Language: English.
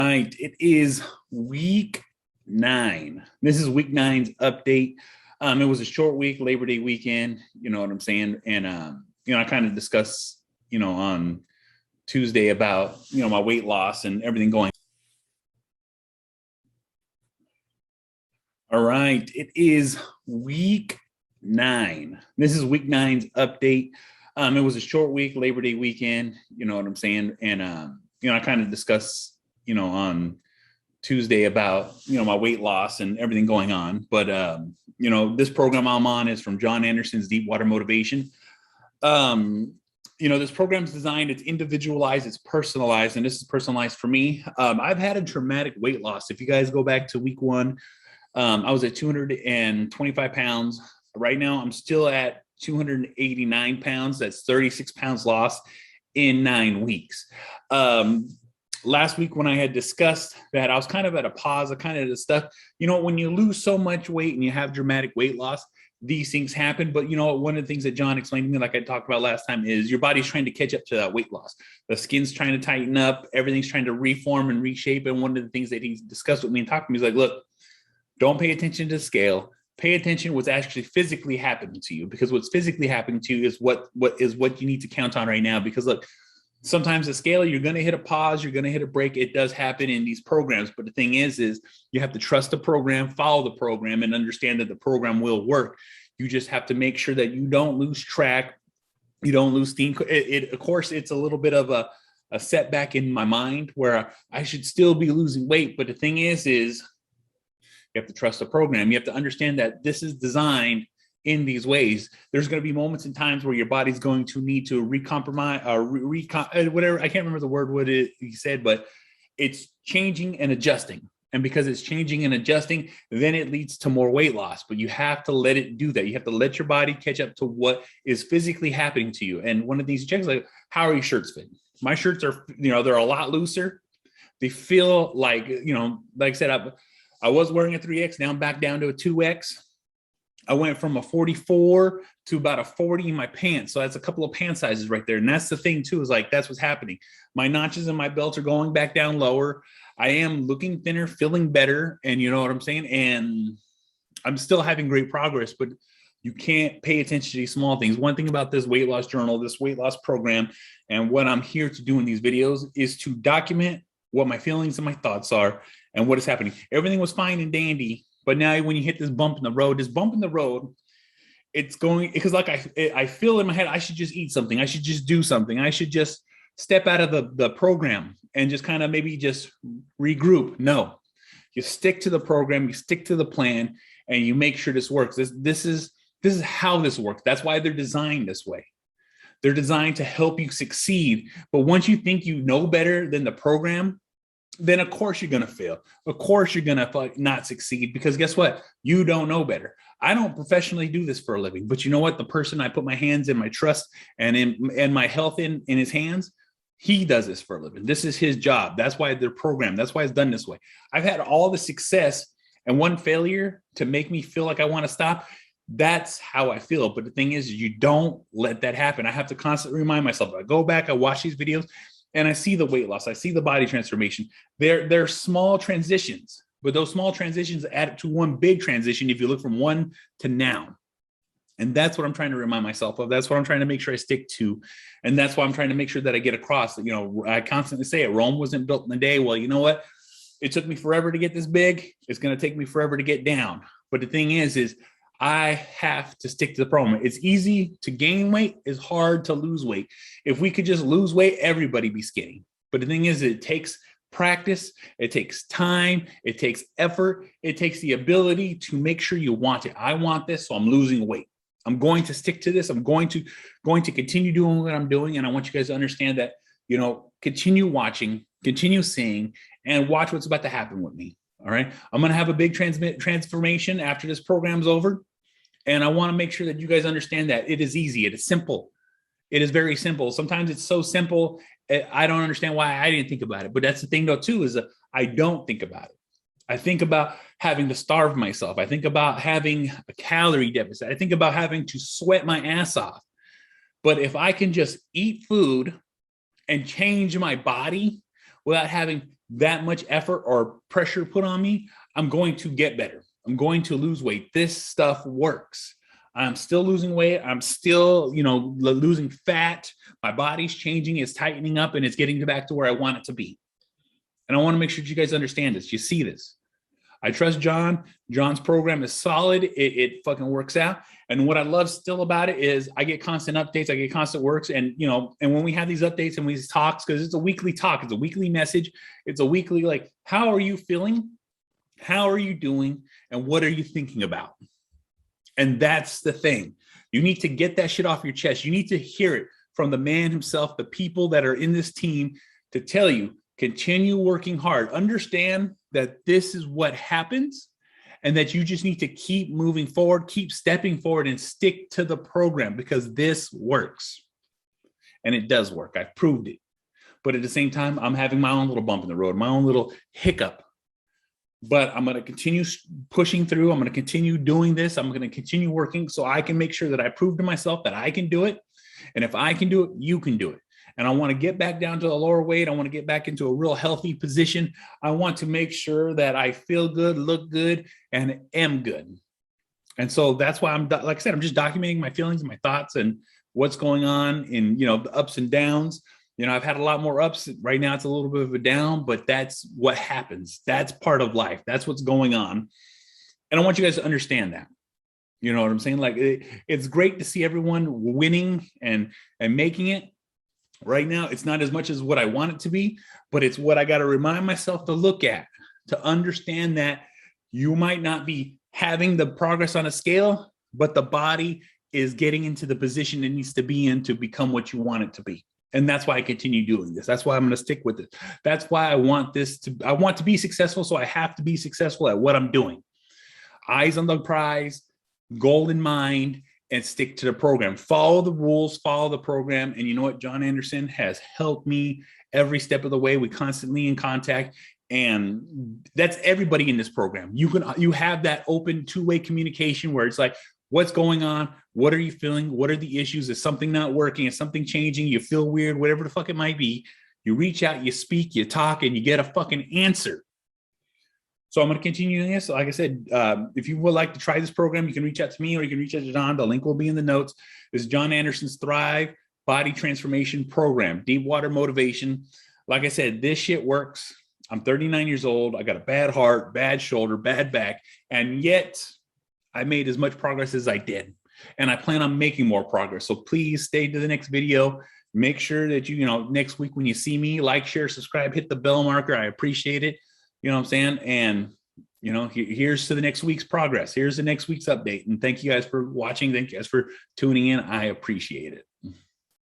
Right, it is week 9. This is week 9's update. It was a short week, Labor Day weekend, you know what I'm saying? And I kind of discussed, on Tuesday about, my weight loss and everything going. All right, it is week 9. This is week 9's update. It was a short week, Labor Day weekend, you know what I'm saying? And I kind of discussed, on Tuesday about, my weight loss and everything going on. But, this program I'm on is from Jon Andersen's Deep Water Motivation. This program's designed, it's individualized, it's personalized, and this is personalized for me. I've had a dramatic weight loss. If you guys go back to week 1, I was at 225 pounds. Right now, I'm still at 289 pounds. That's 36 pounds lost in 9 weeks. Last week when I had discussed that, I was kind of at a pause. I kind of stuff, when you lose so much weight and you have dramatic weight loss, these things happen. But one of the things that John explained to me, like I talked about last time, is your body's trying to catch up to that weight loss. The skin's trying to tighten up. Everything's trying to reform and reshape. And one of the things that he discussed with me and talked to me is like, look, don't pay attention to the scale. Pay attention to what's actually physically happening to you, because what's physically happening to you is what you need to count on right now. Because look, sometimes the scale, you're going to hit a pause, you're going to hit a break. It does happen in these programs. But the thing is you have to trust the program, follow the program, and understand that the program will work. You just have to make sure that you don't lose track. You don't lose steam. Of course, it's a little bit of a setback in my mind where I should still be losing weight. But the thing is you have to trust the program. You have to understand that this is designed in these ways. There's going to be moments and times where your body's going to need to recompromise or whatever. I can't remember the word what he said, but it's changing and adjusting. And because it's changing and adjusting, then it leads to more weight loss. But you have to let it do that. You have to let your body catch up to what is physically happening to you. And one of these checks, like, how are your shirts fitting? My shirts are, they're a lot looser. They feel like, like I said, I was wearing a 3X, now I'm back down to a 2X. I went from a 44 to about a 40 in my pants. So that's a couple of pant sizes right there. And that's the thing too, is like, that's what's happening. My notches in my belts are going back down lower. I am looking thinner, feeling better. And you know what I'm saying? And I'm still having great progress, but you can't pay attention to these small things. One thing about this weight loss journal, this weight loss program, and what I'm here to do in these videos is to document what my feelings and my thoughts are and what is happening. Everything was fine and dandy. But now when you hit this bump in the road, it's going, because like I feel in my head, I should just eat something. I should just do something. I should just step out of the program and just kind of maybe just regroup. No, you stick to the program, you stick to the plan, and you make sure this works. This is how this works. That's why they're designed this way. They're designed to help you succeed. But once you think you know better than the program, then of course you're going to fail. Of course you're going to not succeed, because guess what? You don't know better. I don't professionally do this for a living, but you know what? The person I put my hands in, my trust and my health in his hands, he does this for a living. This is his job. That's why they're programmed. That's why it's done this way. I've had all the success and one failure to make me feel like I want to stop. That's how I feel. But the thing is, you don't let that happen. I have to constantly remind myself. I go back, I watch these videos, and I see the weight loss. I see the body transformation. They're small transitions, but those small transitions add up to one big transition if you look from one to now. And that's what I'm trying to remind myself of. That's what I'm trying to make sure I stick to. And that's why I'm trying to make sure that I get across. I constantly say it. Rome wasn't built in a day. Well, you know what? It took me forever to get this big. It's going to take me forever to get down. But the thing is I have to stick to the program. It's easy to gain weight. It's hard to lose weight. If we could just lose weight, everybody be skinny. But the thing is, it takes practice. It takes time. It takes effort. It takes the ability to make sure you want it. I want this, so I'm losing weight. I'm going to stick to this. I'm going to continue doing what I'm doing. And I want you guys to understand that, continue watching, continue seeing, and watch what's about to happen with me. All right. I'm going to have a big transformation after this program's over. And I want to make sure that you guys understand that it is easy. It is simple. It is very simple. Sometimes it's so simple, I don't understand why I didn't think about it. But that's the thing, though, too, is that I don't think about it. I think about having to starve myself. I think about having a calorie deficit. I think about having to sweat my ass off. But if I can just eat food and change my body without having that much effort or pressure put on me, I'm going to get better. I'm going to lose weight. This stuff works. I'm still losing weight. I'm still, losing fat. My body's changing. It's tightening up and it's getting back to where I want it to be. And I want to make sure that you guys understand this. You see this. I trust Jon. Jon's program is solid. It fucking works out. And what I love still about it is I get constant updates. I get constant works. And, and when we have these updates and these talks, because it's a weekly talk, it's a weekly message. It's a weekly, like, how are you feeling? How are you doing? And what are you thinking about? And that's the thing. You need to get that shit off your chest. You need to hear it from the man himself, the people that are in this team, to tell you, continue working hard. Understand that this is what happens and that you just need to keep moving forward, keep stepping forward and stick to the program because this works. And it does work. I've proved it. But at the same time, I'm having my own little bump in the road, my own little hiccup. But I'm going to continue pushing through. I'm going to continue doing this. I'm going to continue working so I can make sure that I prove to myself that I can do it. And if I can do it, you can do it. And I want to get back down to a lower weight. I want to get back into a real healthy position. I want to make sure that I feel good, look good, and am good. And so that's why like I said, I'm just documenting my feelings and my thoughts and what's going on in, the ups and downs. I've had a lot more ups. Right now, it's a little bit of a down, but that's what happens. That's part of life. That's what's going on. And I want you guys to understand that. You know what I'm saying? Like, it's great to see everyone winning and making it. Right now, it's not as much as what I want it to be, but it's what I got to remind myself to look at, to understand that you might not be having the progress on a scale, but the body is getting into the position it needs to be in to become what you want it to be. And that's why I continue doing this. That's why I'm going to stick with it. That's why I want to be successful. So I have to be successful at what I'm doing. Eyes on the prize, goal in mind, and stick to the program. Follow the rules, follow the program. And you know what? Jon Andersen has helped me every step of the way. We constantly in contact. And that's everybody in this program. You have that open two-way communication where it's like, what's going on? What are you feeling? What are the issues? Is something not working? Is something changing? You feel weird, whatever the fuck it might be. You reach out, you speak, you talk, and you get a fucking answer. So I'm going to continue this. Like I said, if you would like to try this program, you can reach out to me or you can reach out to Jon. The link will be in the notes. This is Jon Andersen's Thrive Body Transformation Program, Deep Water Motivation. Like I said, this shit works. I'm 39 years old. I got a bad heart, bad shoulder, bad back, and yet I made as much progress as I did. And I plan on making more progress. So please stay to the next video. Make sure that next week when you see me, like, share, subscribe, hit the bell marker. I appreciate it. You know what I'm saying? And, here's to the next week's progress. Here's the next week's update. And thank you guys for watching. Thank you guys for tuning in. I appreciate it.